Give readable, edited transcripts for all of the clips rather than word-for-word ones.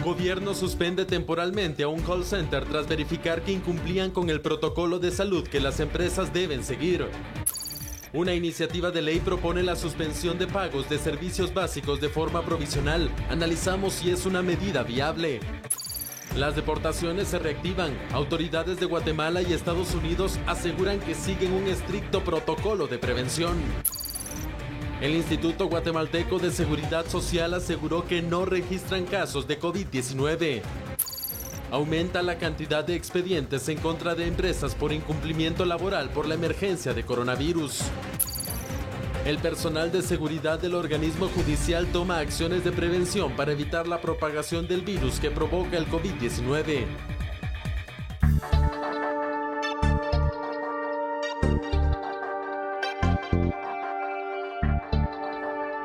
Gobierno suspende temporalmente a un call center tras verificar que incumplían con el protocolo de salud que las empresas deben seguir. Una iniciativa de ley propone la suspensión de pagos de servicios básicos de forma provisional. Analizamos si es una medida viable. Las deportaciones se reactivan. Autoridades de Guatemala y Estados Unidos aseguran que siguen un estricto protocolo de prevención. El Instituto Guatemalteco de Seguridad Social aseguró que no registran casos de COVID-19. Aumenta la cantidad de expedientes en contra de empresas por incumplimiento laboral por la emergencia de coronavirus. El personal de seguridad del organismo judicial toma acciones de prevención para evitar la propagación del virus que provoca el COVID-19.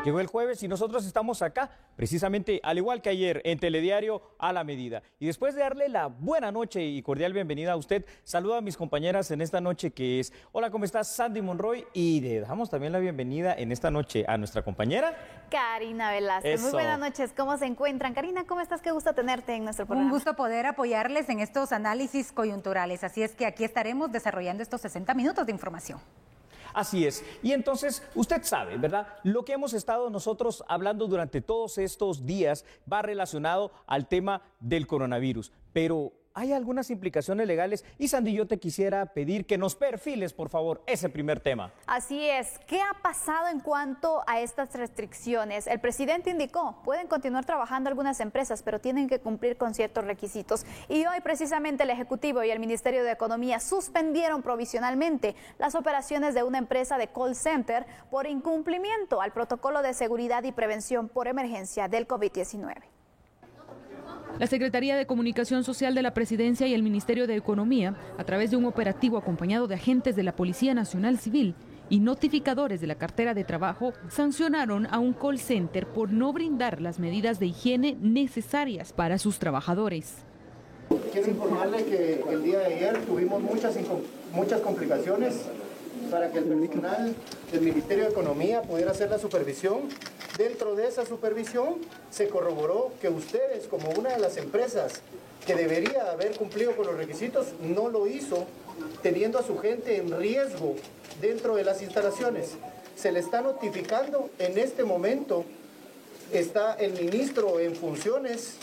Llegó el jueves y nosotros estamos acá, precisamente al igual que ayer, en Telediario a la Medida. Y después de darle la buena noche y cordial bienvenida a usted, saludo a mis compañeras en esta noche que es, hola, ¿cómo estás? Sandy Monroy. Y le damos también la bienvenida en esta noche a nuestra compañera Karina Velázquez. Muy buenas noches, ¿cómo se encuentran? Karina, ¿cómo estás? Qué gusto tenerte en nuestro programa. Un gusto poder apoyarles en estos análisis coyunturales, así es que aquí estaremos desarrollando estos 60 minutos de información. Así es. Y entonces, usted sabe, ¿verdad? Lo que hemos estado nosotros hablando durante todos estos días va relacionado al tema del coronavirus. Pero hay algunas implicaciones legales y Sandy, yo te quisiera pedir que nos perfiles, por favor, ese primer tema. Así es. ¿Qué ha pasado en cuanto a estas restricciones? El presidente indicó, pueden continuar trabajando algunas empresas, pero tienen que cumplir con ciertos requisitos. Y hoy precisamente el Ejecutivo y el Ministerio de Economía suspendieron provisionalmente las operaciones de una empresa de call center por incumplimiento al protocolo de seguridad y prevención por emergencia del COVID-19. La Secretaría de Comunicación Social de la Presidencia y el Ministerio de Economía, a través de un operativo acompañado de agentes de la Policía Nacional Civil y notificadores de la cartera de trabajo, sancionaron a un call center por no brindar las medidas de higiene necesarias para sus trabajadores. Quiero informarle que el día de ayer tuvimos muchas complicaciones para que el personal del Ministerio de Economía pudiera hacer la supervisión. Dentro de esa supervisión se corroboró que ustedes, como una de las empresas que debería haber cumplido con los requisitos, no lo hizo, teniendo a su gente en riesgo dentro de las instalaciones. Se le está notificando, en este momento está el ministro en funciones,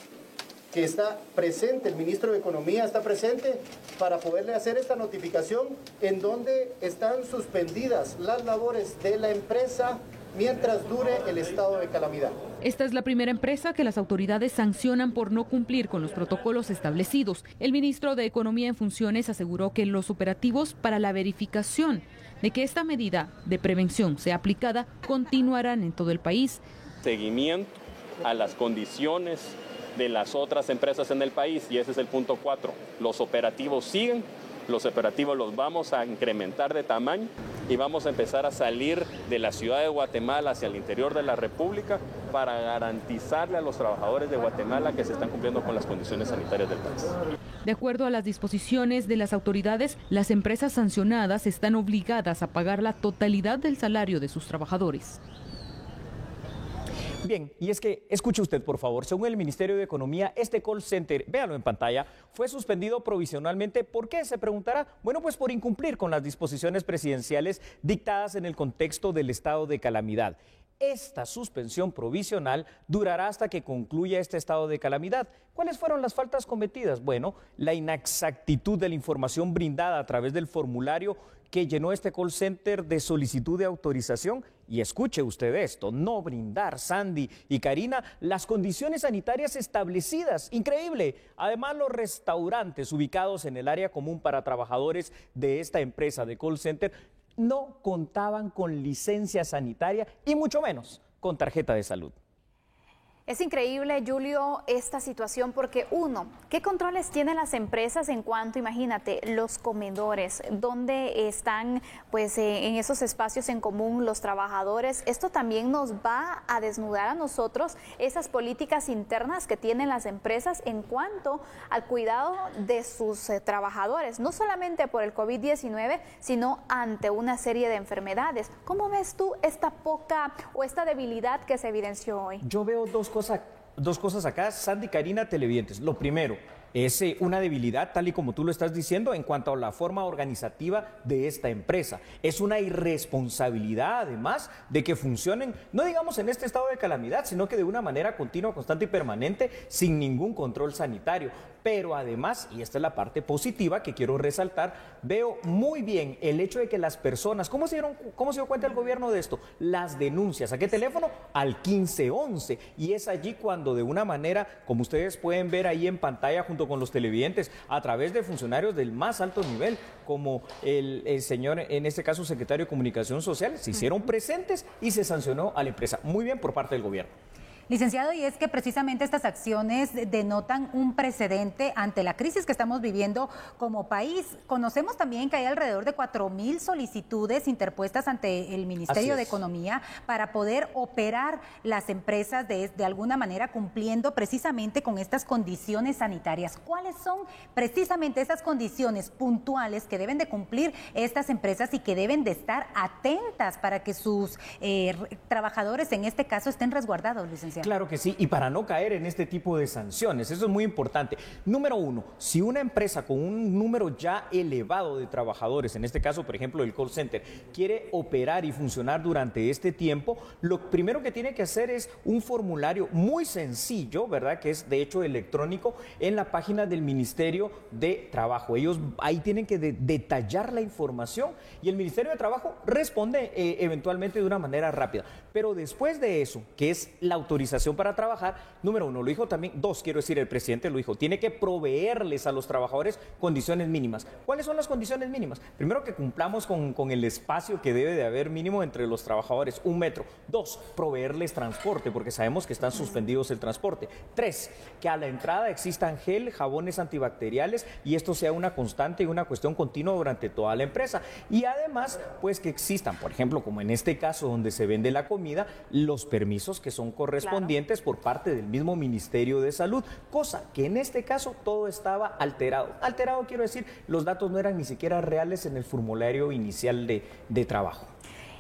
que está presente, el ministro de Economía está presente para poderle hacer esta notificación en donde están suspendidas las labores de la empresa mientras dure el estado de calamidad. Esta es la primera empresa que las autoridades sancionan por no cumplir con los protocolos establecidos. El ministro de Economía en funciones aseguró que los operativos para la verificación de que esta medida de prevención sea aplicada continuarán en todo el país. Seguimiento a las condiciones de las otras empresas en el país, y ese es el punto 4. Los operativos siguen, los operativos los vamos a incrementar de tamaño y vamos a empezar a salir de la ciudad de Guatemala hacia el interior de la República para garantizarle a los trabajadores de Guatemala que se están cumpliendo con las condiciones sanitarias del país. De acuerdo a las disposiciones de las autoridades, las empresas sancionadas están obligadas a pagar la totalidad del salario de sus trabajadores. Bien, y es que, escuche usted por favor, según el Ministerio de Economía, este call center, véalo en pantalla, fue suspendido provisionalmente. ¿Por qué? Se preguntará. Bueno, pues por incumplir con las disposiciones presidenciales dictadas en el contexto del estado de calamidad. Esta suspensión provisional durará hasta que concluya este estado de calamidad. ¿Cuáles fueron las faltas cometidas? Bueno, la inexactitud de la información brindada a través del formulario que llenó este call center de solicitud de autorización. Y escuche usted esto, no brindar, Sandy y Karina, las condiciones sanitarias establecidas. Increíble. Además, los restaurantes ubicados en el área común para trabajadores de esta empresa de call center no contaban con licencia sanitaria y mucho menos con tarjeta de salud. Es increíble, Julio, esta situación porque uno, ¿qué controles tienen las empresas en cuanto, imagínate, los comedores, donde están pues en esos espacios en común los trabajadores? Esto también nos va a desnudar a nosotros esas políticas internas que tienen las empresas en cuanto al cuidado de sus trabajadores, no solamente por el COVID-19, sino ante una serie de enfermedades. ¿Cómo ves tú esta poca o esta debilidad que se evidenció hoy? Yo veo dos cosas dos cosas acá, Sandy, Karina, televidentes. Lo primero, es una debilidad, tal y como tú lo estás diciendo, en cuanto a la forma organizativa de esta empresa. Es una irresponsabilidad, además, de que funcionen, no digamos en este estado de calamidad, sino que de una manera continua, constante y permanente, sin ningún control sanitario. Pero además, y esta es la parte positiva que quiero resaltar, veo muy bien el hecho de que las personas, ¿cómo se dio cuenta el gobierno de esto? Las denuncias. ¿A qué teléfono? Al 1511. Y es allí cuando de una manera, como ustedes pueden ver ahí en pantalla junto con los televidentes, a través de funcionarios del más alto nivel, como el señor, en este caso secretario de Comunicación Social, se hicieron presentes y se sancionó a la empresa. Muy bien por parte del gobierno. Licenciado, y es que precisamente estas acciones denotan un precedente ante la crisis que estamos viviendo como país. Conocemos también que hay alrededor de 4.000 solicitudes interpuestas ante el Ministerio de Economía para poder operar las empresas de alguna manera cumpliendo precisamente con estas condiciones sanitarias. ¿Cuáles son precisamente esas condiciones puntuales que deben de cumplir estas empresas y que deben de estar atentas para que sus trabajadores en este caso estén resguardados, licenciado? Claro que sí, y para no caer en este tipo de sanciones, eso es muy importante. Número uno, si una empresa con un número ya elevado de trabajadores, en este caso, por ejemplo, el call center, quiere operar y funcionar durante este tiempo, lo primero que tiene que hacer es un formulario muy sencillo, ¿verdad?, que es de hecho electrónico, en la página del Ministerio de Trabajo. Ellos ahí tienen que detallar la información y el Ministerio de Trabajo responde eventualmente de una manera rápida. Pero después de eso, que es la autorización para trabajar, número uno, lo dijo también, dos, quiero decir, el presidente lo dijo, tiene que proveerles a los trabajadores condiciones mínimas. ¿Cuáles son las condiciones mínimas? Primero, que cumplamos con el espacio que debe de haber mínimo entre los trabajadores, 1 metro. 2, proveerles transporte, porque sabemos que están suspendidos el transporte. 3, que a la entrada existan gel, jabones antibacteriales y esto sea una constante y una cuestión continua durante toda la empresa. Y además, pues que existan, por ejemplo, como en este caso donde se vende la comida, los permisos que son correspondientes por parte del mismo Ministerio de Salud, cosa que en este caso todo estaba alterado. Alterado quiero decir, los datos no eran ni siquiera reales en el formulario inicial de trabajo.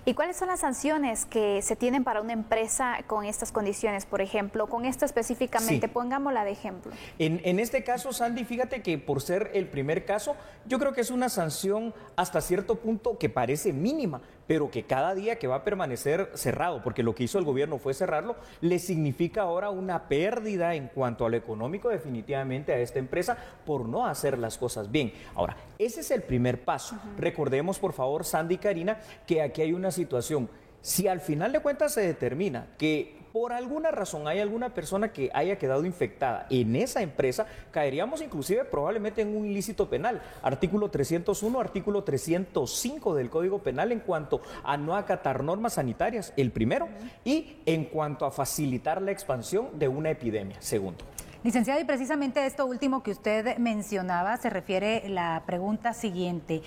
¿Y cuáles son las sanciones que se tienen para una empresa con estas condiciones? Por ejemplo, con esta específicamente, sí, pongámosla de ejemplo. En este caso, Sandy, fíjate que por ser el primer caso, yo creo que es una sanción hasta cierto punto que parece mínima, pero que cada día que va a permanecer cerrado, porque lo que hizo el gobierno fue cerrarlo, le significa ahora una pérdida en cuanto a lo económico definitivamente a esta empresa por no hacer las cosas bien. Ahora, ese es el primer paso. Recordemos, por favor, Sandy y Karina, que aquí hay una situación. Si al final de cuentas se determina que por alguna razón hay alguna persona que haya quedado infectada en esa empresa, caeríamos inclusive probablemente en un ilícito penal. Artículo 301, artículo 305 del Código Penal en cuanto a no acatar normas sanitarias, el primero, y en cuanto a facilitar la expansión de una epidemia, segundo. Licenciado, y precisamente esto último que usted mencionaba se refiere la pregunta siguiente.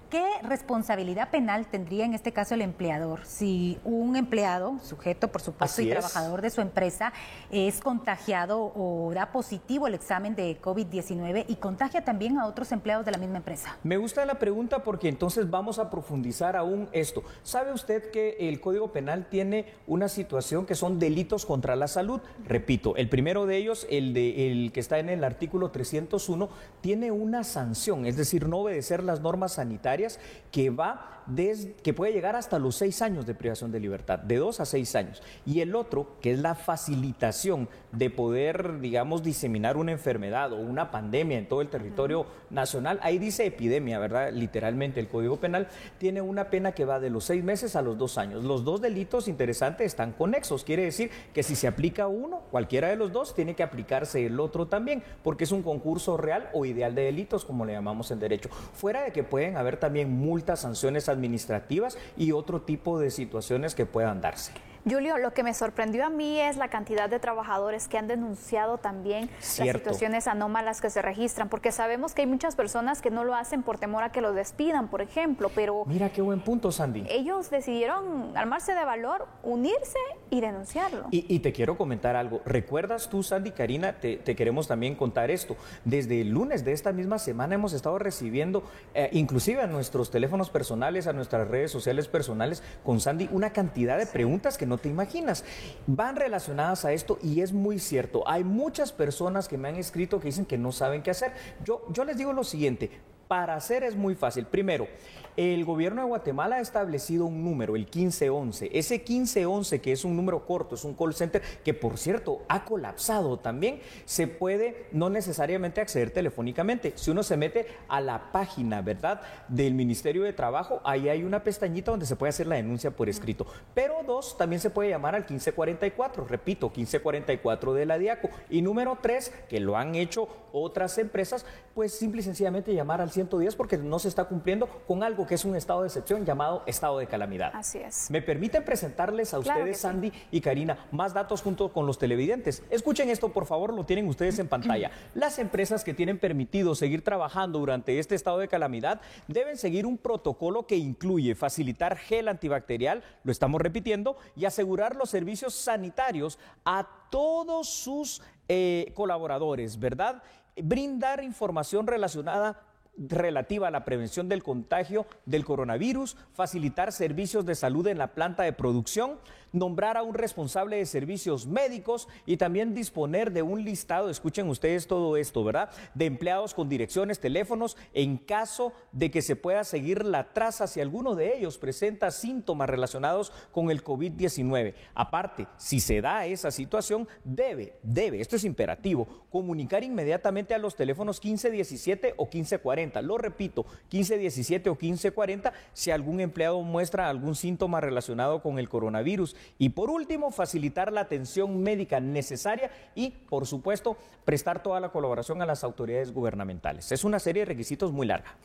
¿Qué responsabilidad penal tendría en este caso el empleador si un empleado, sujeto por supuesto y trabajador de su empresa, es contagiado o da positivo el examen de COVID-19 y contagia también a otros empleados de la misma empresa? Me gusta la pregunta porque entonces vamos a profundizar aún esto. ¿Sabe usted que el Código Penal tiene una situación que son delitos contra la salud? Repito, el primero de ellos, el que está en el artículo 301, tiene una sanción, es decir, no obedecer las normas sanitarias, que puede llegar hasta los 6 años de privación de libertad, de 2 a 6 años. Y el otro, que es la facilitación de poder, digamos, diseminar una enfermedad o una pandemia en todo el territorio nacional, ahí dice epidemia, ¿verdad? Literalmente el Código Penal tiene una pena que va de los 6 meses a los 2 años. Los dos delitos, interesantes, están conexos. Quiere decir que si se aplica uno, cualquiera de los dos, tiene que aplicarse el otro también, porque es un concurso real o ideal de delitos, como le llamamos en derecho. Fuera de que pueden haber también multas, sanciones administrativas y otro tipo de situaciones que puedan darse. Julio, lo que me sorprendió a mí es la cantidad de trabajadores que han denunciado también las situaciones anómalas que se registran, porque sabemos que hay muchas personas que no lo hacen por temor a que los despidan, por ejemplo, pero... Mira qué buen punto, Sandy. Ellos decidieron armarse de valor, unirse y denunciarlo. Y te quiero comentar algo. ¿Recuerdas tú, Sandy, Karina? Te queremos también contar esto. Desde el lunes de esta misma semana hemos estado recibiendo, inclusive a nuestros teléfonos personales, a nuestras redes sociales personales, con Sandy, una cantidad de preguntas que no no te imaginas. Van relacionadas a esto y es muy cierto. Hay muchas personas que me han escrito que dicen que no saben qué hacer. Yo les digo lo siguiente. Para hacer es muy fácil. Primero, el gobierno de Guatemala ha establecido un número, el 1511. Ese 1511, que es un número corto, es un call center que, por cierto, ha colapsado también, se puede no necesariamente acceder telefónicamente. Si uno se mete a la página, ¿verdad?, del Ministerio de Trabajo, ahí hay una pestañita donde se puede hacer la denuncia por escrito. Pero dos, también se puede llamar al 1544, repito, 1544 de la DIACO. Y número 3, que lo han hecho otras empresas, pues simple y sencillamente llamar al 110 porque no se está cumpliendo con algo que es un estado de excepción llamado estado de calamidad. Así es. ¿Me permiten presentarles a ustedes, Sandy y Karina, más datos junto con los televidentes? Escuchen esto, por favor, lo tienen ustedes en pantalla. Las empresas que tienen permitido seguir trabajando durante este estado de calamidad deben seguir un protocolo que incluye facilitar gel antibacterial, lo estamos repitiendo, y asegurar los servicios sanitarios a todos sus colaboradores, ¿verdad? Brindar información relativa a la prevención del contagio del coronavirus, facilitar servicios de salud en la planta de producción, nombrar a un responsable de servicios médicos y también disponer de un listado, escuchen ustedes todo esto, ¿verdad?, de empleados con direcciones, teléfonos, en caso de que se pueda seguir la traza si alguno de ellos presenta síntomas relacionados con el COVID-19. Aparte, si se da esa situación, debe, esto es imperativo, comunicar inmediatamente a los teléfonos 1517 o 1540. Lo repito, 1517 o 1540 si algún empleado muestra algún síntoma relacionado con el coronavirus. Y por último, facilitar la atención médica necesaria y, por supuesto, prestar toda la colaboración a las autoridades gubernamentales. Es una serie de requisitos muy larga.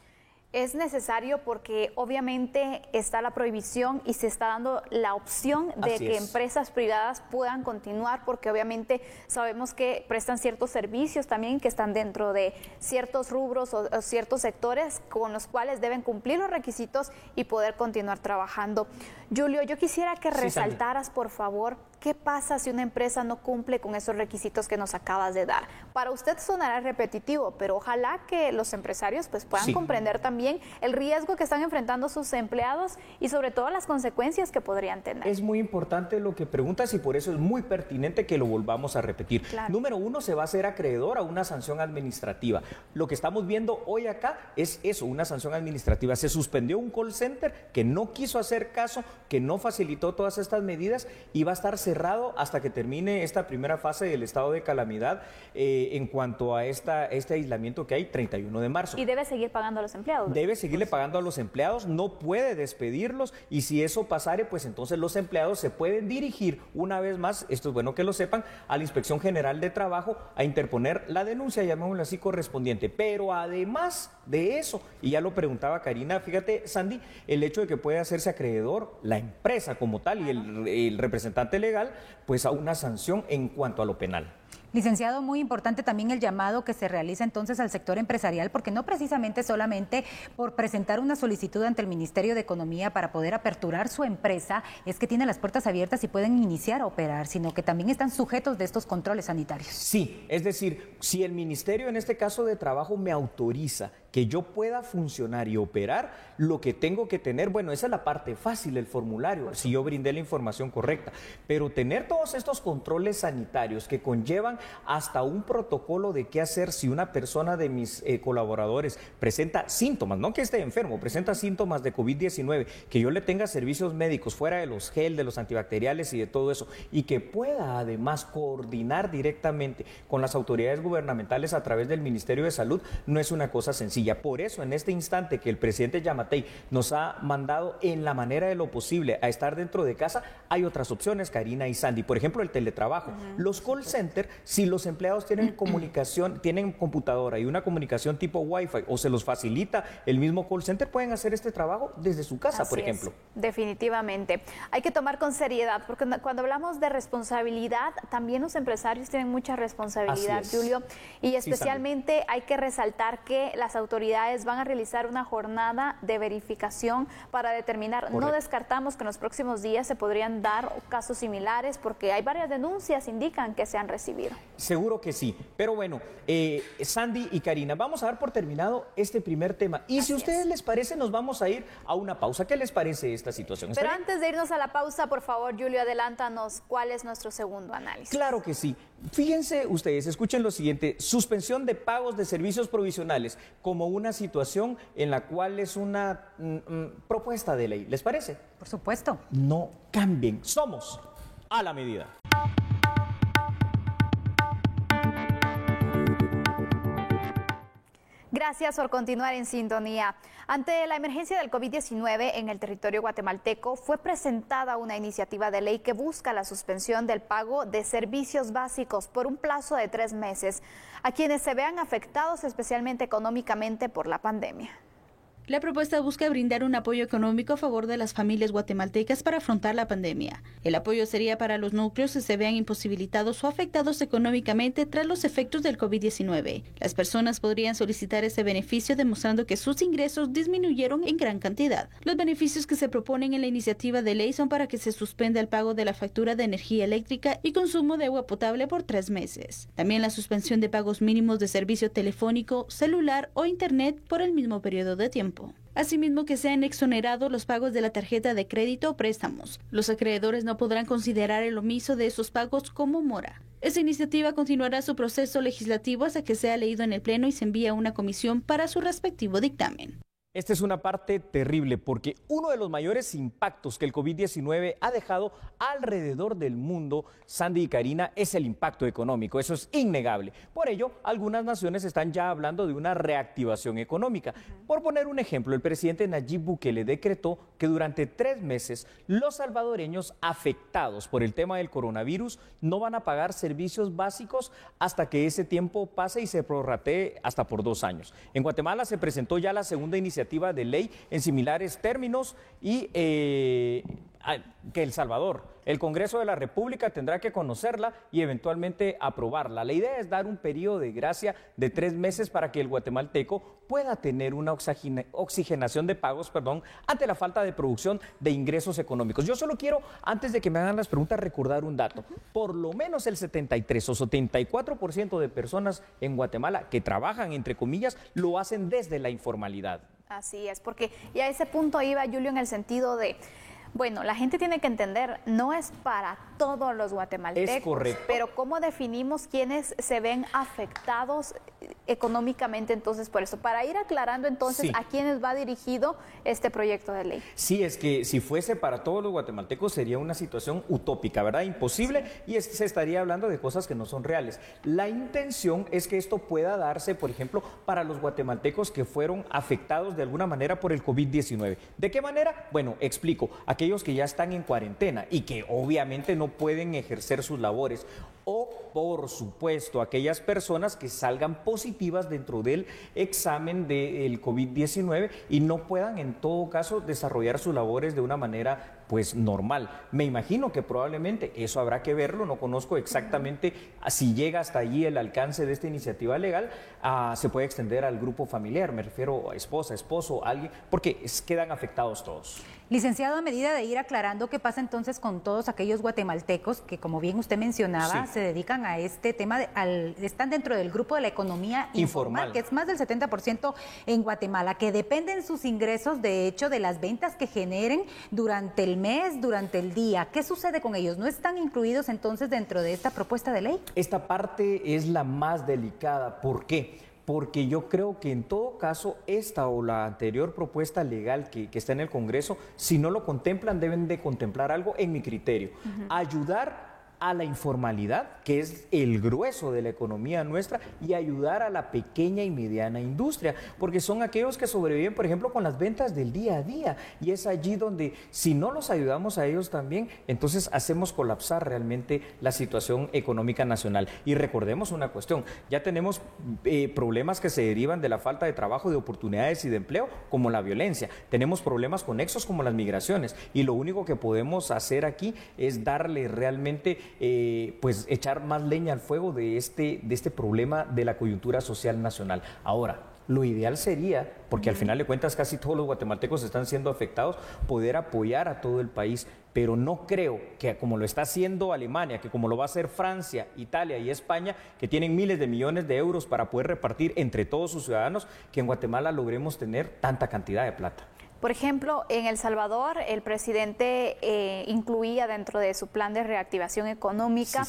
Es necesario porque obviamente está la prohibición y se está dando la opción de que empresas privadas puedan continuar, porque obviamente sabemos que prestan ciertos servicios también que están dentro de ciertos rubros o ciertos sectores con los cuales deben cumplir los requisitos y poder continuar trabajando. Julio, yo quisiera que resaltaras, por favor, ¿qué pasa si una empresa no cumple con esos requisitos que nos acabas de dar? Para usted sonará repetitivo, pero ojalá que los empresarios pues puedan comprender también el riesgo que están enfrentando sus empleados y sobre todo las consecuencias que podrían tener. Es muy importante lo que preguntas y por eso es muy pertinente que lo volvamos a repetir. Claro. Número 1, se va a hacer acreedor a una sanción administrativa. Lo que estamos viendo hoy acá es eso, una sanción administrativa. Se suspendió un call center que no quiso hacer caso, que no facilitó todas estas medidas y va a estar cerrado hasta que termine esta primera fase del estado de calamidad en cuanto a este aislamiento que hay 31 de marzo. Y debe seguir pagando a los empleados. Debe seguirle pagando a los empleados, no puede despedirlos y si eso pasare, pues entonces los empleados se pueden dirigir una vez más, esto es bueno que lo sepan, a la Inspección General de Trabajo a interponer la denuncia, llamémoslo así, correspondiente. Pero además de eso, y ya lo preguntaba Karina, fíjate, Sandy, el hecho de que puede hacerse acreedor la empresa como tal y el representante legal, pues a una sanción en cuanto a lo penal. Licenciado, muy importante también el llamado que se realiza entonces al sector empresarial, porque no precisamente solamente por presentar una solicitud ante el Ministerio de Economía para poder aperturar su empresa es que tiene las puertas abiertas y pueden iniciar a operar, sino que también están sujetos de estos controles sanitarios. Sí, es decir, si el Ministerio, en este caso de Trabajo, me autoriza que yo pueda funcionar y operar, lo que tengo que tener, bueno, esa es la parte fácil, el formulario, si yo brindé la información correcta, pero tener todos estos controles sanitarios que conllevan hasta un protocolo de qué hacer si una persona de mis colaboradores presenta síntomas, no que esté enfermo, presenta síntomas de COVID-19, que yo le tenga servicios médicos fuera de los gel, de los antibacteriales y de todo eso, y que pueda además coordinar directamente con las autoridades gubernamentales a través del Ministerio de Salud, no es una cosa sencilla. Por eso, en este instante que el presidente Yamatei nos ha mandado en la manera de lo posible a estar dentro de casa, hay otras opciones, Karina y Sandy. Por ejemplo, el teletrabajo. Los call centers, si los empleados tienen comunicación, tienen computadora y una comunicación tipo Wi-Fi o se los facilita el mismo call center, pueden hacer este trabajo desde su casa, por ejemplo. Definitivamente. Hay que tomar con seriedad, porque cuando hablamos de responsabilidad, también los empresarios tienen mucha responsabilidad, Julio, y especialmente hay que resaltar que las autoridades van a realizar una jornada de verificación para determinar. Correcto. No descartamos que en los próximos días se podrían dar casos similares porque hay varias denuncias indican que se han recibido. vivir. Seguro que sí, pero bueno, Sandy y Karina, vamos a dar por terminado este primer tema y si a ustedes les parece nos vamos a ir a una pausa. ¿Qué les parece esta situación? Pero antes de irnos a la pausa, por favor, Julio, adelántanos cuál es nuestro segundo análisis. Claro que sí. Fíjense ustedes, escuchen lo siguiente: suspensión de pagos de servicios provisionales como una situación en la cual es una propuesta de ley. ¿Les parece? Por supuesto. No cambien, somos a la medida. Gracias por continuar en sintonía. Ante la emergencia del COVID-19 en el territorio guatemalteco, fue presentada una iniciativa de ley que busca la suspensión del pago de servicios básicos por un plazo de 3 meses a quienes se vean afectados especialmente económicamente por la pandemia. La propuesta busca brindar un apoyo económico a favor de las familias guatemaltecas para afrontar la pandemia. El apoyo sería para los núcleos que se vean imposibilitados o afectados económicamente tras los efectos del COVID-19. Las personas podrían solicitar ese beneficio demostrando que sus ingresos disminuyeron en gran cantidad. Los beneficios que se proponen en la iniciativa de ley son para que se suspenda el pago de la factura de energía eléctrica y consumo de agua potable por 3 meses. También la suspensión de pagos mínimos de servicio telefónico, celular o internet por el mismo periodo de tiempo. Asimismo, que sean exonerados los pagos de la tarjeta de crédito o préstamos. Los acreedores no podrán considerar el omiso de esos pagos como mora. Esta iniciativa continuará su proceso legislativo hasta que sea leído en el Pleno y se envíe a una comisión para su respectivo dictamen. Esta es una parte terrible porque uno de los mayores impactos que el COVID-19 ha dejado alrededor del mundo, Sandy y Karina, es el impacto económico. Eso es innegable. Por ello, algunas naciones están ya hablando de una reactivación económica. Por poner un ejemplo, el presidente Nayib Bukele decretó que durante 3 meses los salvadoreños afectados por el tema del coronavirus no van a pagar servicios básicos hasta que ese tiempo pase y se prorratee hasta por 2 años. En Guatemala se presentó ya la segunda iniciativa de ley en similares términos y que El Salvador, el Congreso de la República tendrá que conocerla y eventualmente aprobarla. La idea es dar un periodo de gracia de 3 meses para que el guatemalteco pueda tener una oxigenación de pagos, ante la falta de producción de ingresos económicos. Yo solo quiero, antes de que me hagan las preguntas, recordar un dato. Por lo menos el 73 o 74% de personas en Guatemala que trabajan, entre comillas, lo hacen desde la informalidad. Así es, porque ya a ese punto iba, Julio, en el sentido de, bueno, la gente tiene que entender, no es para todos los guatemaltecos. Es correcto. Pero ¿cómo definimos quiénes se ven afectados económicamente entonces por eso? Para ir aclarando entonces sí, a quiénes va dirigido este proyecto de ley. Sí, es que si fuese para todos los guatemaltecos sería una situación utópica, ¿verdad? Imposible, y se estaría hablando de cosas que no son reales. La intención es que esto pueda darse, por ejemplo, para los guatemaltecos que fueron afectados de alguna manera por el COVID-19. ¿De qué manera? Bueno, explico. Aquellos que ya están en cuarentena y que obviamente no pueden ejercer sus labores, o por supuesto aquellas personas que salgan positivas dentro del examen del COVID-19 y no puedan en todo caso desarrollar sus labores de una manera pues normal. Me imagino que probablemente eso habrá que verlo, no conozco exactamente si llega hasta allí el alcance de esta iniciativa legal, se puede extender al grupo familiar, me refiero a esposa, esposo, alguien, porque quedan afectados todos. Licenciado, a medida de ir aclarando qué pasa entonces con todos aquellos guatemaltecos que, como bien usted mencionaba, se dedican a este tema, están dentro del grupo de la economía informal, que es más del 70% en Guatemala, que dependen sus ingresos, de hecho, de las ventas que generen durante el mes, durante el día. ¿Qué sucede con ellos? ¿No están incluidos entonces dentro de esta propuesta de ley? Esta parte es la más delicada. ¿Por qué? Porque yo creo que en todo caso esta o la anterior propuesta legal que está en el Congreso, si no lo contemplan, deben de contemplar algo en mi criterio. Ayudar a la informalidad, que es el grueso de la economía nuestra, y ayudar a la pequeña y mediana industria, porque son aquellos que sobreviven, por ejemplo, con las ventas del día a día, y es allí donde, si no los ayudamos a ellos también, entonces hacemos colapsar realmente la situación económica nacional. Y recordemos una cuestión, ya tenemos problemas que se derivan de la falta de trabajo, de oportunidades y de empleo, como la violencia, tenemos problemas conexos como las migraciones, y lo único que podemos hacer aquí es darle realmente pues echar más leña al fuego de este problema de la coyuntura social nacional. Ahora, lo ideal sería, porque al final de cuentas casi todos los guatemaltecos están siendo afectados, poder apoyar a todo el país, pero no creo que como lo está haciendo Alemania, que como lo va a hacer Francia, Italia y España, que tienen miles de millones de euros para poder repartir entre todos sus ciudadanos, que en Guatemala logremos tener tanta cantidad de plata. Por ejemplo, en El Salvador, el presidente incluía dentro de su plan de reactivación económica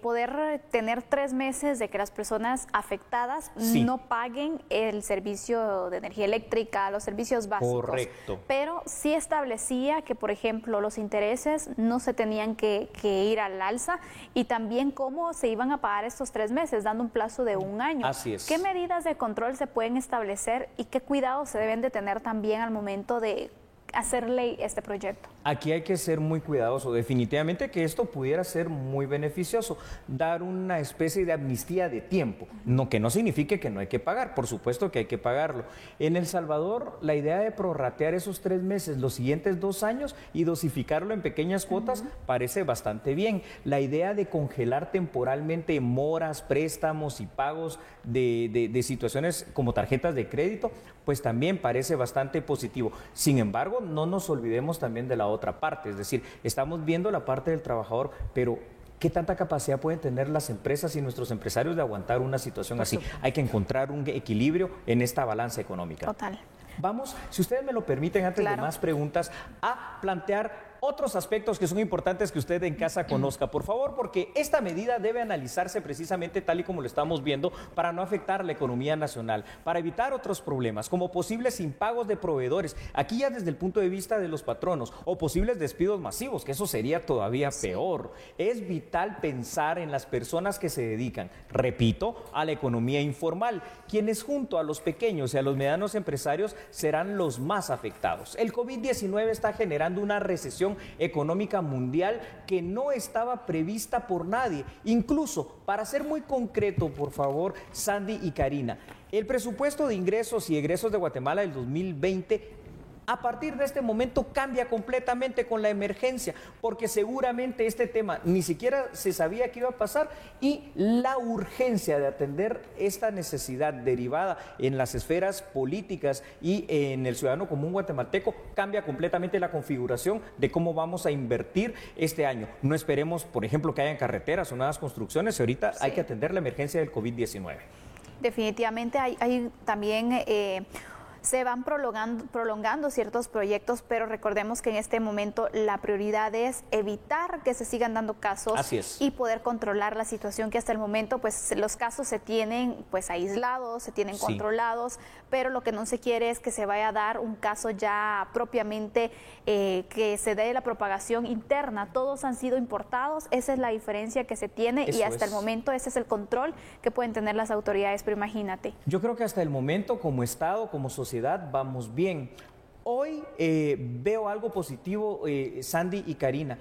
poder tener 3 meses de que las personas afectadas no paguen el servicio de energía eléctrica, los servicios básicos. Correcto. Pero sí establecía que, por ejemplo, los intereses no se tenían que ir al alza y también cómo se iban a pagar estos 3 meses, dando un plazo de 1 año. Así es. ¿Qué medidas de control se pueden establecer y qué cuidados se deben de tener también al momento de hacer ley este proyecto? Aquí hay que ser muy cuidadoso. Definitivamente que esto pudiera ser muy beneficioso, dar una especie de amnistía de tiempo, que no signifique que no hay que pagar, por supuesto que hay que pagarlo. En El Salvador, la idea de prorratear esos 3 meses, los siguientes 2 años y dosificarlo en pequeñas cuotas parece bastante bien. La idea de congelar temporalmente moras, préstamos y pagos de situaciones como tarjetas de crédito, pues también parece bastante positivo. Sin embargo, no nos olvidemos también de la otra parte, es decir, estamos viendo la parte del trabajador, pero ¿qué tanta capacidad pueden tener las empresas y nuestros empresarios de aguantar una situación así? Hay que encontrar un equilibrio en esta balanza económica. Total. Vamos, si ustedes me lo permiten, antes de más preguntas, a plantear otros aspectos que son importantes que usted en casa conozca, por favor, porque esta medida debe analizarse precisamente tal y como lo estamos viendo para no afectar la economía nacional, para evitar otros problemas, como posibles impagos de proveedores, aquí ya desde el punto de vista de los patronos, o posibles despidos masivos, que eso sería todavía peor. Es vital pensar en las personas que se dedican, repito, a la economía informal, quienes junto a los pequeños y a los medianos empresarios serán los más afectados. El COVID-19 está generando una recesión económica mundial que no estaba prevista por nadie. Incluso, para ser muy concreto, por favor, Sandy y Karina, el presupuesto de ingresos y egresos de Guatemala del 2020 a partir de este momento cambia completamente con la emergencia, porque seguramente este tema ni siquiera se sabía que iba a pasar y la urgencia de atender esta necesidad derivada en las esferas políticas y en el ciudadano común guatemalteco cambia completamente la configuración de cómo vamos a invertir este año. No esperemos, por ejemplo, que hayan carreteras o nuevas construcciones, ahorita hay que atender la emergencia del COVID-19. Definitivamente hay también... se van prolongando ciertos proyectos, pero recordemos que en este momento la prioridad es evitar que se sigan dando casos y poder controlar la situación que hasta el momento pues los casos se tienen pues aislados, se tienen controlados, pero lo que no se quiere es que se vaya a dar un caso ya propiamente que se dé la propagación interna. Todos han sido importados, esa es la diferencia que se tiene y hasta el momento ese es el control que pueden tener las autoridades, pero imagínate. Yo creo que hasta el momento como Estado, como sociedad, vamos bien. Hoy veo algo positivo, Sandy y Karina.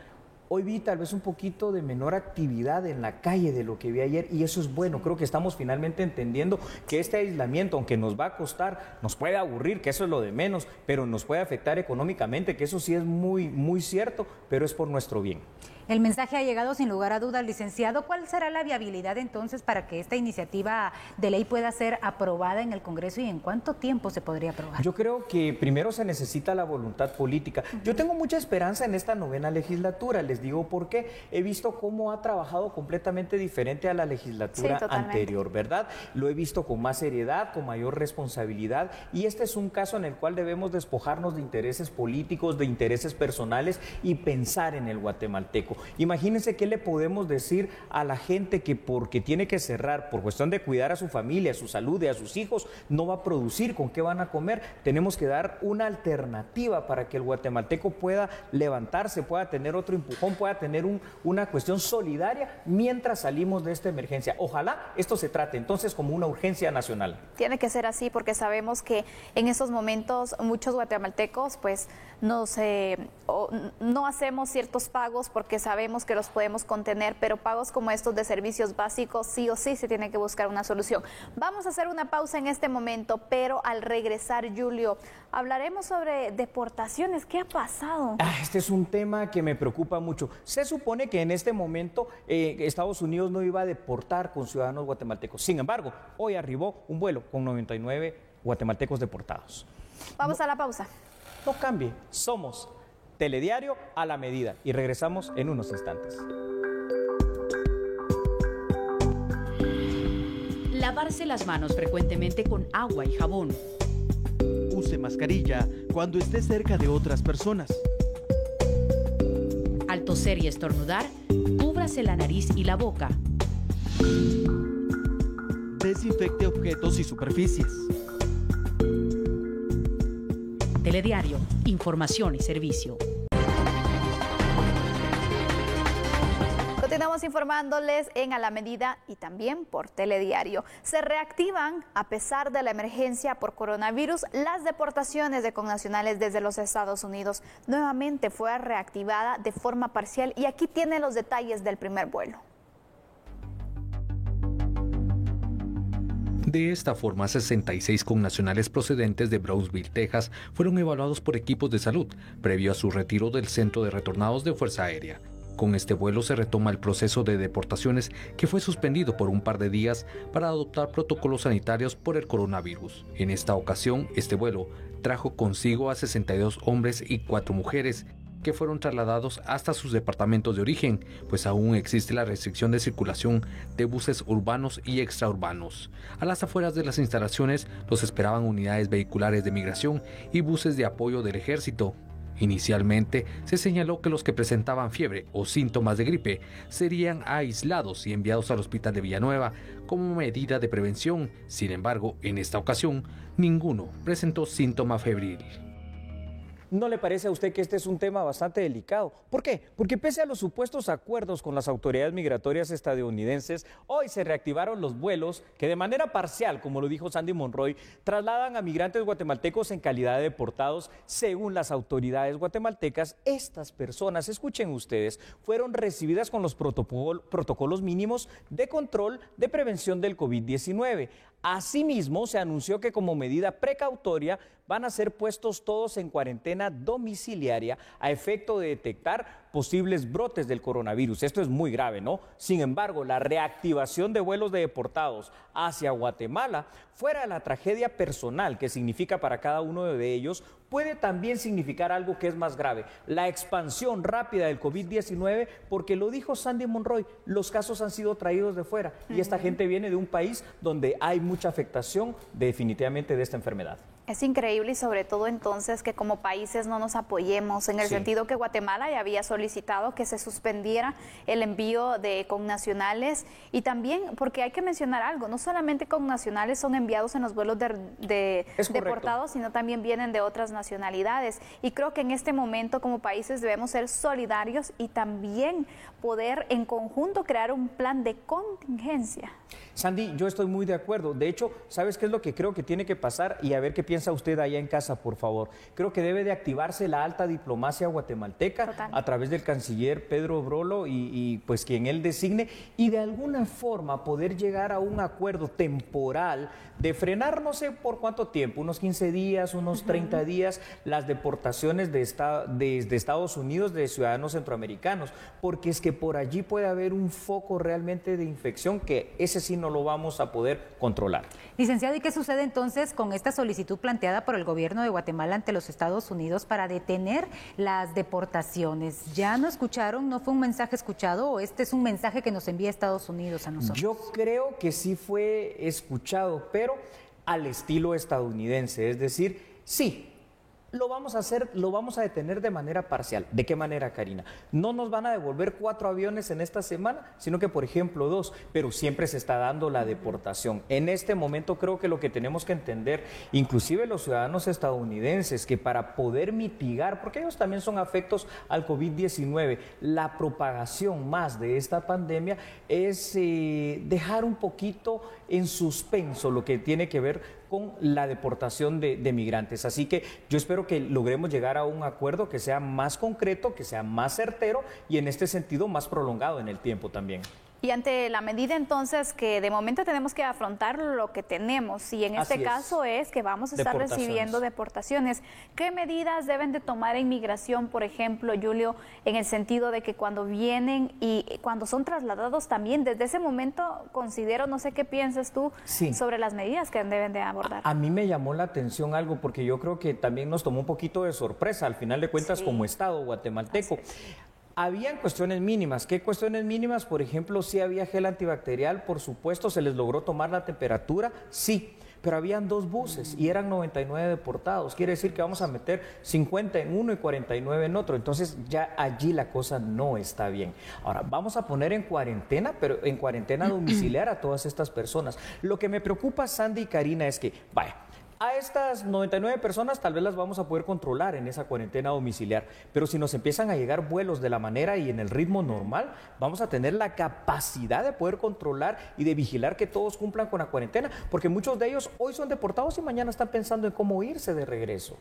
Hoy vi tal vez un poquito de menor actividad en la calle de lo que vi ayer y eso es bueno. Creo que estamos finalmente entendiendo que este aislamiento, aunque nos va a costar, nos puede aburrir, que eso es lo de menos, pero nos puede afectar económicamente, que eso sí es muy, muy cierto, pero es por nuestro bien. El mensaje ha llegado sin lugar a dudas, licenciado. ¿Cuál será la viabilidad entonces para que esta iniciativa de ley pueda ser aprobada en el Congreso y en cuánto tiempo se podría aprobar? Yo creo que primero se necesita la voluntad política. Yo tengo mucha esperanza en esta 9ª legislatura, les digo por qué. He visto cómo ha trabajado completamente diferente a la legislatura anterior, ¿verdad? Lo he visto con más seriedad, con mayor responsabilidad y este es un caso en el cual debemos despojarnos de intereses políticos, de intereses personales y pensar en el guatemalteco. Imagínense qué le podemos decir a la gente que porque tiene que cerrar por cuestión de cuidar a su familia, a su salud y a sus hijos, no va a producir, ¿con qué van a comer? Tenemos que dar una alternativa para que el guatemalteco pueda levantarse, pueda tener otro empujón, pueda tener una cuestión solidaria mientras salimos de esta emergencia. Ojalá esto se trate entonces como una urgencia nacional. Tiene que ser así porque sabemos que en estos momentos muchos guatemaltecos pues no hacemos ciertos pagos porque sabemos que los podemos contener, pero pagos como estos de servicios básicos sí o sí se tiene que buscar una solución. Vamos a hacer una pausa en este momento, pero al regresar, Julio, hablaremos sobre deportaciones. ¿Qué ha pasado? Este es un tema que me preocupa mucho. mucho. Se supone que en este momento Estados Unidos no iba a deportar con ciudadanos guatemaltecos. Sin embargo, hoy arribó un vuelo con 99 guatemaltecos deportados. Vamos a la pausa. No cambie, somos Telediario a la medida y regresamos en unos instantes. Lavarse las manos frecuentemente con agua y jabón. Use mascarilla cuando esté cerca de otras personas. Al toser y estornudar, cúbrase la nariz y la boca. Desinfecte objetos y superficies. Telediario, información y servicio. Continuamos informándoles en A la Medida y también por Telediario. Se reactivan, a pesar de la emergencia por coronavirus, las deportaciones de connacionales desde los Estados Unidos. Nuevamente fue reactivada de forma parcial y aquí tiene los detalles del primer vuelo. De esta forma, 66 connacionales procedentes de Brownsville, Texas, fueron evaluados por equipos de salud, previo a su retiro del Centro de Retornados de Fuerza Aérea. Con este vuelo se retoma el proceso de deportaciones que fue suspendido por un par de días para adoptar protocolos sanitarios por el coronavirus. En esta ocasión, este vuelo trajo consigo a 62 hombres y 4 mujeres, que fueron trasladados hasta sus departamentos de origen, pues aún existe la restricción de circulación de buses urbanos y extraurbanos. A las afueras de las instalaciones los esperaban unidades vehiculares de migración y buses de apoyo del ejército. Inicialmente se señaló que los que presentaban fiebre o síntomas de gripe serían aislados y enviados al hospital de Villanueva como medida de prevención. Sin embargo, en esta ocasión, ninguno presentó síntoma febril. ¿No le parece a usted que este es un tema bastante delicado? ¿Por qué? Porque pese a los supuestos acuerdos con las autoridades migratorias estadounidenses, hoy se reactivaron los vuelos que de manera parcial, como lo dijo Sandy Monroy, trasladan a migrantes guatemaltecos en calidad de deportados. Según las autoridades guatemaltecas, estas personas, escuchen ustedes, fueron recibidas con los protocolos mínimos de control de prevención del COVID-19. Asimismo, se anunció que como medida precautoria van a ser puestos todos en cuarentena domiciliaria a efecto de detectar posibles brotes del coronavirus. Esto es muy grave, ¿no? Sin embargo, la reactivación de vuelos de deportados hacia Guatemala, fuera de la tragedia personal que significa para cada uno de ellos, puede también significar algo que es más grave, la expansión rápida del COVID-19, porque lo dijo Sandy Monroy, los casos han sido traídos de fuera y esta gente viene de un país donde hay mucha afectación definitivamente de esta enfermedad. Es increíble y sobre todo entonces que como países no nos apoyemos, en el sentido que Guatemala ya había solicitado que se suspendiera el envío de connacionales y también porque hay que mencionar algo, no solamente connacionales son enviados en los vuelos de deportados, sino también vienen de otras nacionalidades y creo que en este momento como países debemos ser solidarios y también poder en conjunto crear un plan de contingencia. Sandy, yo estoy muy de acuerdo. De hecho, ¿sabes qué es lo que creo que tiene que pasar? Y a ver qué piensa usted allá en casa, por favor. Creo que debe de activarse la alta diplomacia guatemalteca a través del canciller Pedro Brolo y pues quien él designe y de alguna forma poder llegar a un acuerdo temporal de frenar, no sé por cuánto tiempo, unos 15 días, unos 30 días, las deportaciones desde Estados Unidos de ciudadanos centroamericanos, porque es que por allí puede haber un foco realmente de infección que ese sí no lo vamos a poder controlar. Licenciado, ¿y qué sucede entonces con esta solicitud planteada por el gobierno de Guatemala ante los Estados Unidos para detener las deportaciones? ¿Ya no escucharon? ¿No fue un mensaje escuchado o este es un mensaje que nos envía Estados Unidos a nosotros? Yo creo que sí fue escuchado, pero al estilo estadounidense, es decir, sí. Lo vamos a hacer, lo vamos a detener de manera parcial. ¿De qué manera, Karina? No nos van a devolver 4 aviones en esta semana, sino que, por ejemplo, 2, pero siempre se está dando la deportación. En este momento creo que lo que tenemos que entender, inclusive los ciudadanos estadounidenses, que para poder mitigar, porque ellos también son afectos al COVID-19, la propagación más de esta pandemia es dejar un poquito en suspenso lo que tiene que ver con la deportación de migrantes. Así que yo espero que logremos llegar a un acuerdo que sea más concreto, que sea más certero y en este sentido más prolongado en el tiempo también. Y ante la medida entonces que de momento tenemos que afrontar lo que tenemos, y en este caso es que vamos a estar recibiendo deportaciones, ¿qué medidas deben de tomar en migración, por ejemplo, Julio, en el sentido de que cuando vienen y cuando son trasladados también, desde ese momento considero, no sé qué piensas tú sobre las medidas que deben de abordar? A mí me llamó la atención algo, porque yo creo que también nos tomó un poquito de sorpresa, al final de cuentas, como Estado guatemalteco. Habían cuestiones mínimas. ¿Qué cuestiones mínimas? Por ejemplo, sí había gel antibacterial, por supuesto, se les logró tomar la temperatura, sí, pero habían 2 buses y eran 99 deportados. Quiere decir que vamos a meter 50 en uno y 49 en otro. Entonces ya allí la cosa no está bien. Ahora, vamos a poner en cuarentena, pero en cuarentena domiciliar a todas estas personas. Lo que me preocupa, Sandy y Karina, es que, vaya, a estas 99 personas tal vez las vamos a poder controlar en esa cuarentena domiciliar, pero si nos empiezan a llegar vuelos de la manera y en el ritmo normal, vamos a tener la capacidad de poder controlar y de vigilar que todos cumplan con la cuarentena, porque muchos de ellos hoy son deportados y mañana están pensando en cómo irse de regreso.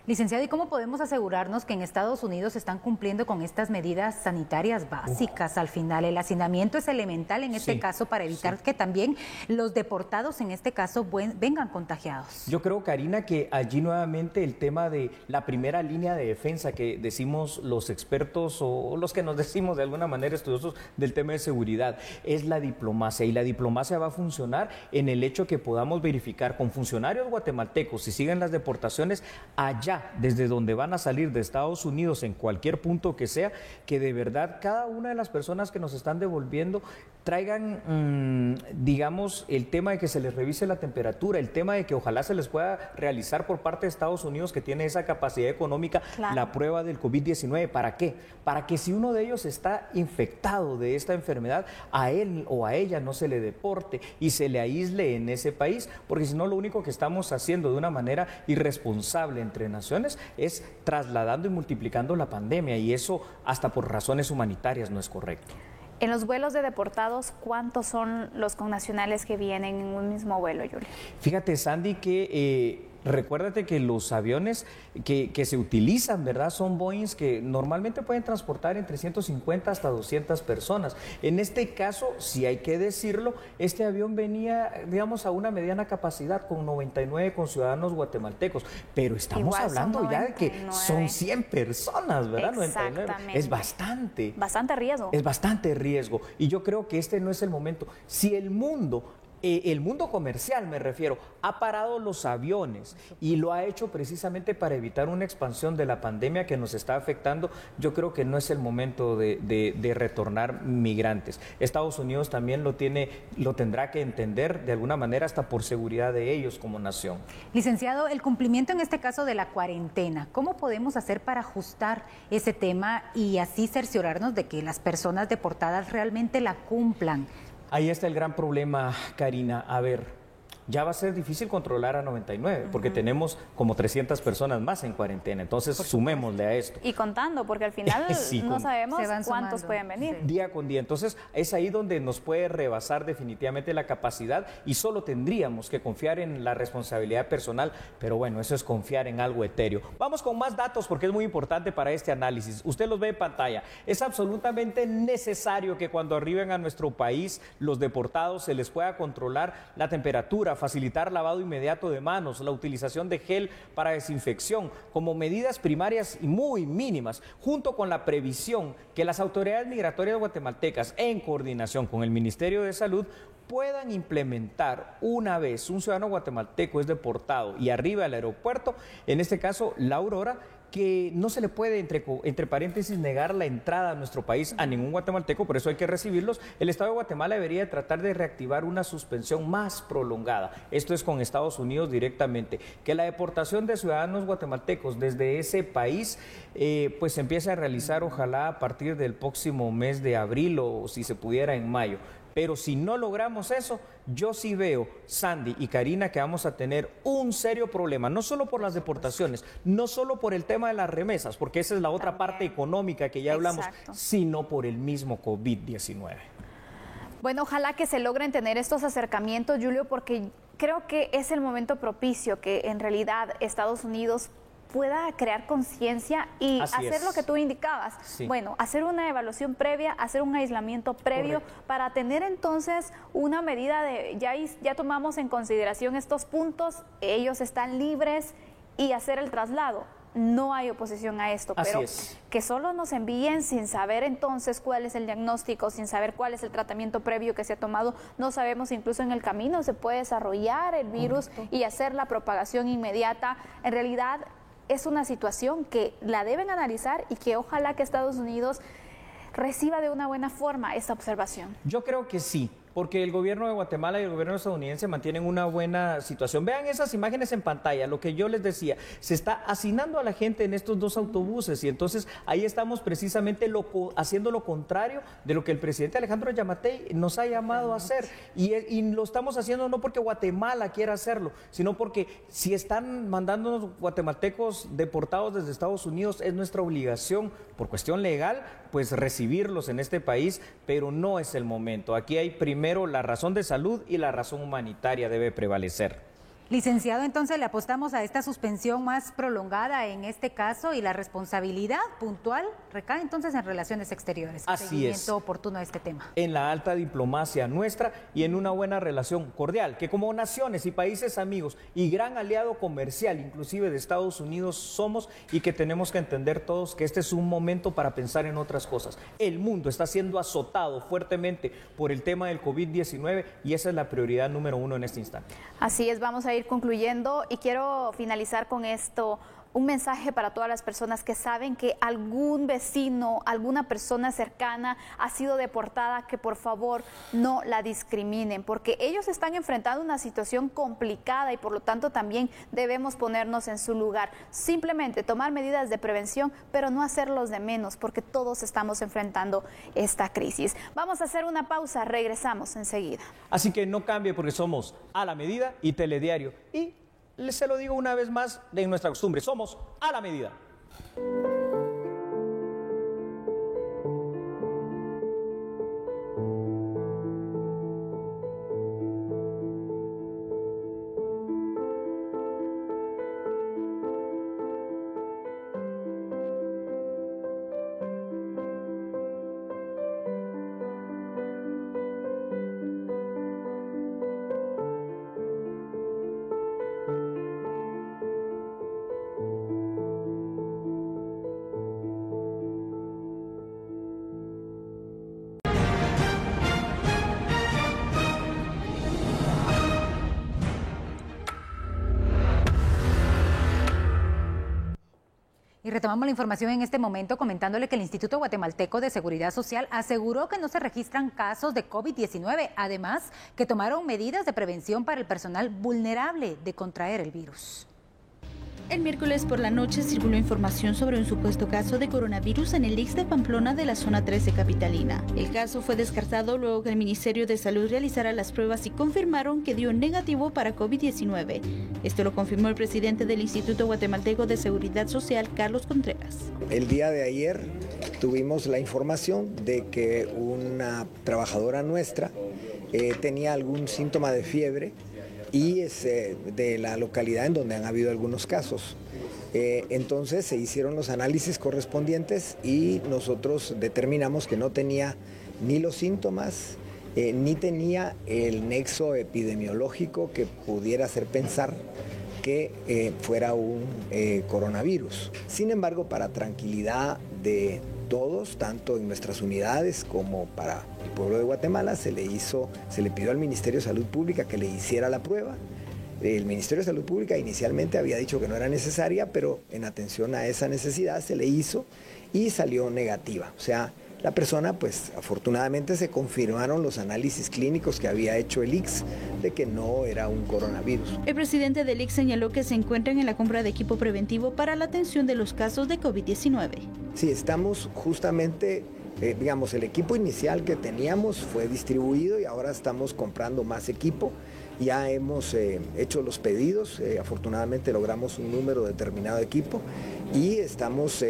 Licenciado, ¿y cómo podemos asegurarnos que en Estados Unidos están cumpliendo con estas medidas sanitarias básicas? Al final, el hacinamiento es elemental en este caso para evitar que también los deportados en este caso vengan contagiados. Yo creo, Karina, que allí nuevamente el tema de la primera línea de defensa que decimos los expertos o los que nos decimos de alguna manera estudiosos del tema de seguridad es la diplomacia, y la diplomacia va a funcionar en el hecho que podamos verificar con funcionarios guatemaltecos si siguen las deportaciones allá desde donde van a salir de Estados Unidos en cualquier punto que sea, que de verdad cada una de las personas que nos están devolviendo traigan, digamos, el tema de que se les revise la temperatura, el tema de que ojalá se les pueda realizar por parte de Estados Unidos, que tiene esa capacidad económica, la prueba del COVID-19. ¿Para qué? Para que si uno de ellos está infectado de esta enfermedad, a él o a ella no se le deporte y se le aísle en ese país, porque si no lo único que estamos haciendo de una manera irresponsable entre naciones es trasladando y multiplicando la pandemia, y eso hasta por razones humanitarias no es correcto. En los vuelos de deportados, ¿cuántos son los connacionales que vienen en un mismo vuelo, Yuli? Fíjate, Sandy, que recuérdate que los aviones que se utilizan, ¿verdad?, son Boeings que normalmente pueden transportar entre 150 hasta 200 personas. En este caso, si hay que decirlo, este avión venía, digamos, a una mediana capacidad con 99 conciudadanos guatemaltecos, pero estamos hablando ya de que son 100 personas, ¿verdad? 99. Es bastante. Bastante riesgo. Es bastante riesgo, y yo creo que este no es el momento. Si el mundo comercial, me refiero, ha parado los aviones y lo ha hecho precisamente para evitar una expansión de la pandemia que nos está afectando, yo creo que no es el momento de retornar migrantes. Estados Unidos también lo tendrá que entender de alguna manera, hasta por seguridad de ellos como nación. Licenciado, el cumplimiento en este caso de la cuarentena, ¿cómo podemos hacer para ajustar ese tema y así cerciorarnos de que las personas deportadas realmente la cumplan? Ahí está el gran problema, Karina. A ver, ya va a ser difícil controlar a 99, porque tenemos como 300 personas más en cuarentena, entonces sumémosle a esto. Y contando, porque al final no sabemos cuántos pueden venir. Día con día, entonces es ahí donde nos puede rebasar definitivamente la capacidad, y solo tendríamos que confiar en la responsabilidad personal, pero bueno, eso es confiar en algo etéreo. Vamos con más datos porque es muy importante para este análisis. Usted los ve en pantalla. Es absolutamente necesario que cuando arriben a nuestro país los deportados se les pueda controlar la temperatura, facilitar lavado inmediato de manos, la utilización de gel para desinfección, como medidas primarias y muy mínimas, junto con la previsión que las autoridades migratorias guatemaltecas, en coordinación con el Ministerio de Salud, puedan implementar una vez un ciudadano guatemalteco es deportado y arriba del aeropuerto, en este caso La Aurora, que no se le puede, entre paréntesis, negar la entrada a nuestro país a ningún guatemalteco, por eso hay que recibirlos. El Estado de Guatemala debería tratar de reactivar una suspensión más prolongada. Esto es con Estados Unidos directamente. Que la deportación de ciudadanos guatemaltecos desde ese país pues se empiece a realizar, ojalá a partir del próximo mes de abril, o si se pudiera en mayo. Pero si no logramos eso, yo sí veo, Sandy y Karina, que vamos a tener un serio problema, no solo por las deportaciones, no solo por el tema de las remesas, porque esa es la otra parte económica que ya hablamos, sino por el mismo COVID-19. Bueno, ojalá que se logren tener estos acercamientos, Julio, porque creo que es el momento propicio que en realidad Estados Unidos pueda crear conciencia y hacer lo que tú indicabas. Sí. Bueno, hacer una evaluación previa, hacer un aislamiento previo. Correcto. Para tener entonces una medida de, ya tomamos en consideración estos puntos, ellos están libres y hacer el traslado. No hay oposición a esto, pero que solo nos envíen sin saber entonces cuál es el diagnóstico, sin saber cuál es el tratamiento previo que se ha tomado. No sabemos, incluso en el camino se puede desarrollar el virus y hacer la propagación inmediata. En realidad es una situación que la deben analizar y que ojalá que Estados Unidos reciba de una buena forma esta observación. Yo creo que sí, porque el gobierno de Guatemala y el gobierno estadounidense mantienen una buena situación. Vean esas imágenes en pantalla, lo que yo les decía, se está hacinando a la gente en estos 2 autobuses y entonces ahí estamos precisamente haciendo lo contrario de lo que el presidente Alejandro Yamatei nos ha llamado a hacer y lo estamos haciendo no porque Guatemala quiera hacerlo, sino porque si están mandándonos guatemaltecos deportados desde Estados Unidos, es nuestra obligación por cuestión legal, pues recibirlos en este país, pero no es el momento. Aquí hay primero la razón de salud y la razón humanitaria debe prevalecer. Licenciado, entonces le apostamos a esta suspensión más prolongada en este caso y la responsabilidad puntual recae entonces en Relaciones Exteriores. Así seguimiento oportuno de este tema. En la alta diplomacia nuestra y en una buena relación cordial, que como naciones y países amigos y gran aliado comercial, inclusive de Estados Unidos, somos y que tenemos que entender todos que este es un momento para pensar en otras cosas. El mundo está siendo azotado fuertemente por el tema del COVID-19 y esa es la prioridad número 1 en este instante. Así es, vamos a ir concluyendo y quiero finalizar con esto. Un mensaje para todas las personas que saben que algún vecino, alguna persona cercana ha sido deportada, que por favor no la discriminen, porque ellos están enfrentando una situación complicada y por lo tanto también debemos ponernos en su lugar. Simplemente tomar medidas de prevención, pero no hacerlos de menos, porque todos estamos enfrentando esta crisis. Vamos a hacer una pausa, regresamos enseguida. Así que no cambie porque somos A la Medida y Telediario. Y se lo digo una vez más de nuestra costumbre, somos A la Medida. Y retomamos la información en este momento comentándole que el Instituto Guatemalteco de Seguridad Social aseguró que no se registran casos de COVID-19, además que tomaron medidas de prevención para el personal vulnerable de contraer el virus. El miércoles por la noche circuló información sobre un supuesto caso de coronavirus en el ICS de Pamplona de la zona 13 capitalina. El caso fue descartado luego que el Ministerio de Salud realizara las pruebas y confirmaron que dio negativo para COVID-19. Esto lo confirmó el presidente del Instituto Guatemalteco de Seguridad Social, Carlos Contreras. El día de ayer tuvimos la información de que una trabajadora nuestra tenía algún síntoma de fiebre y es de la localidad en donde han habido algunos casos. Entonces se hicieron los análisis correspondientes y nosotros determinamos que no tenía ni los síntomas ni tenía el nexo epidemiológico que pudiera hacer pensar que fuera un coronavirus. Sin embargo, para tranquilidad de todos, tanto en nuestras unidades como para el pueblo de Guatemala, se le pidió al Ministerio de Salud Pública que le hiciera la prueba. El Ministerio de Salud Pública inicialmente había dicho que no era necesaria, pero en atención a esa necesidad se le hizo y salió negativa. O sea, la persona, pues afortunadamente se confirmaron los análisis clínicos que había hecho el ICS de que no era un coronavirus. El presidente del ICS señaló que se encuentran en la compra de equipo preventivo para la atención de los casos de COVID-19. Sí, estamos justamente, digamos, el equipo inicial que teníamos fue distribuido y ahora estamos comprando más equipo. Ya hemos hecho los pedidos, afortunadamente logramos un número determinado de equipo y estamos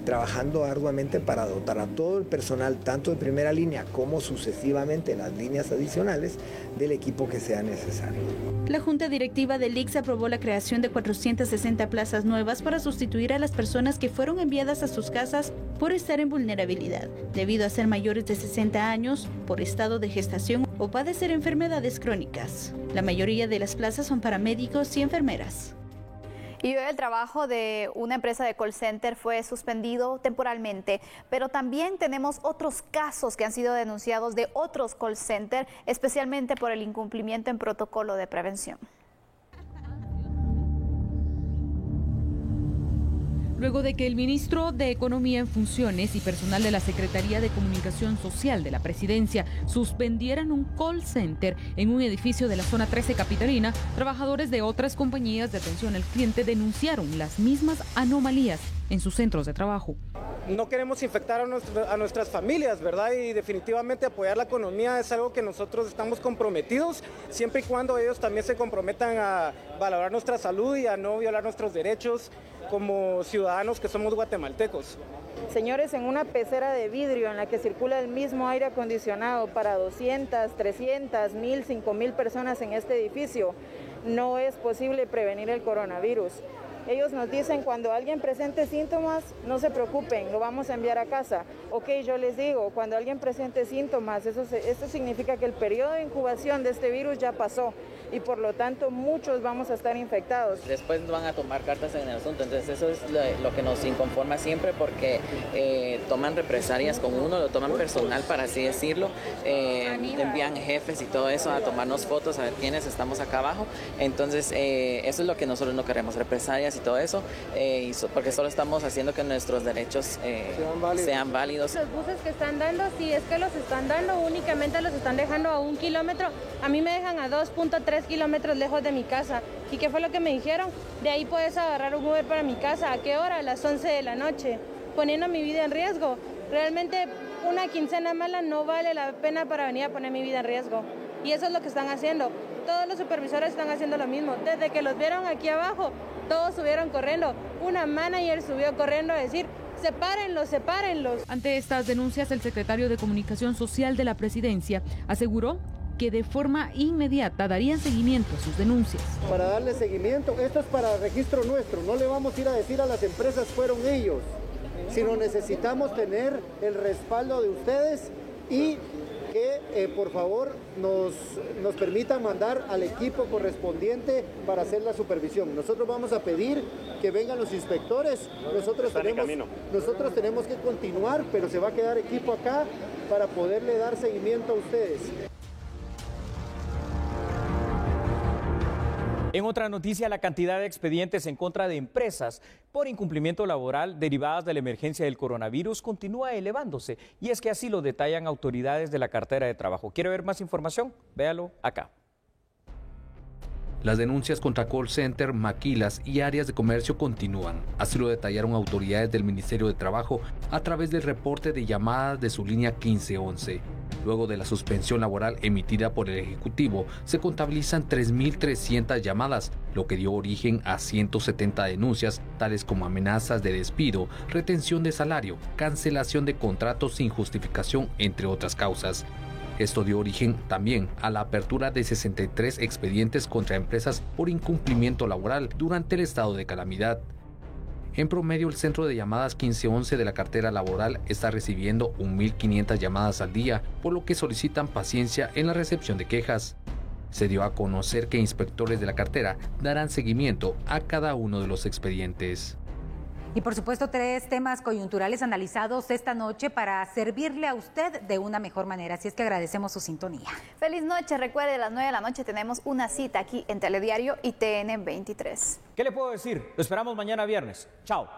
trabajando arduamente para dotar a todo el personal, tanto de primera línea como sucesivamente en las líneas adicionales, del equipo que sea necesario. La Junta Directiva del ICS aprobó la creación de 460 plazas nuevas para sustituir a las personas que fueron enviadas a sus casas por estar en vulnerabilidad, debido a ser mayores de 60 años, por estado de gestación o padecer enfermedades crónicas. La mayoría de las plazas son para médicos y enfermeras. Y hoy el trabajo de una empresa de call center fue suspendido temporalmente, pero también tenemos otros casos que han sido denunciados de otros call center, especialmente por el incumplimiento en protocolo de prevención. Luego de que el ministro de Economía en funciones y personal de la Secretaría de Comunicación Social de la Presidencia suspendieran un call center en un edificio de la zona 13 capitalina, trabajadores de otras compañías de atención al cliente denunciaron las mismas anomalías en sus centros de trabajo. No queremos infectar a nuestras familias, ¿verdad? Y definitivamente apoyar la economía es algo que nosotros estamos comprometidos, siempre y cuando ellos también se comprometan a valorar nuestra salud y a no violar nuestros derechos como ciudadanos que somos guatemaltecos. Señores, en una pecera de vidrio en la que circula el mismo aire acondicionado para 200, 300, 1000, 5000 personas en este edificio, no es posible prevenir el coronavirus. Ellos nos dicen, cuando alguien presente síntomas, no se preocupen, lo vamos a enviar a casa. Ok, yo les digo, cuando alguien presente síntomas, esto significa que el periodo de incubación de este virus ya pasó y por lo tanto muchos vamos a estar infectados. Después van a tomar cartas en el asunto, entonces eso es lo que nos inconforma siempre, porque toman represalias con uno, lo toman personal, para así decirlo, envían jefes y todo eso a tomarnos fotos, a ver quiénes estamos acá abajo. Entonces eso es lo que nosotros no queremos, represalias y todo eso, porque solo estamos haciendo que nuestros derechos sean válidos. Los buses que están dando, si es que los están dando, únicamente los están dejando a 1 kilómetro, a mí me dejan a 2.3 kilómetros lejos de mi casa. ¿Y qué fue lo que me dijeron? De ahí puedes agarrar un Uber para mi casa. ¿A qué hora? A las 11 de la noche, poniendo mi vida en riesgo. Realmente una quincena mala no vale la pena para venir a poner mi vida en riesgo. Y eso es lo que están haciendo. Todos los supervisores están haciendo lo mismo. Desde que los vieron aquí abajo, todos subieron corriendo. Una manager subió corriendo a decir: sepárenlos, sepárenlos. Ante estas denuncias, el secretario de Comunicación Social de la Presidencia aseguró que de forma inmediata darían seguimiento a sus denuncias. Para darle seguimiento, esto es para registro nuestro, no le vamos a ir a decir a las empresas fueron ellos, sino necesitamos tener el respaldo de ustedes y que por favor nos permitan mandar al equipo correspondiente para hacer la supervisión. Nosotros vamos a pedir que vengan los inspectores, nosotros tenemos que continuar, pero se va a quedar equipo acá para poderle dar seguimiento a ustedes. En otra noticia, la cantidad de expedientes en contra de empresas por incumplimiento laboral derivadas de la emergencia del coronavirus continúa elevándose. Y es que así lo detallan autoridades de la cartera de trabajo. ¿Quiere ver más información? Véalo acá. Las denuncias contra call center, maquilas y áreas de comercio continúan. Así lo detallaron autoridades del Ministerio de Trabajo a través del reporte de llamadas de su línea 1511. Luego de la suspensión laboral emitida por el Ejecutivo, se contabilizan 3.300 llamadas, lo que dio origen a 170 denuncias, tales como amenazas de despido, retención de salario, cancelación de contratos sin justificación, entre otras causas. Esto dio origen también a la apertura de 63 expedientes contra empresas por incumplimiento laboral durante el estado de calamidad. En promedio, el centro de llamadas 1511 de la cartera laboral está recibiendo 1.500 llamadas al día, por lo que solicitan paciencia en la recepción de quejas. Se dio a conocer que inspectores de la cartera darán seguimiento a cada uno de los expedientes. Y por supuesto, 3 temas coyunturales analizados esta noche para servirle a usted de una mejor manera. Así es que agradecemos su sintonía. Feliz noche. Recuerde, a las 9 de la noche tenemos una cita aquí en Telediario y TN 23. ¿Qué le puedo decir? Lo esperamos mañana viernes. Chao.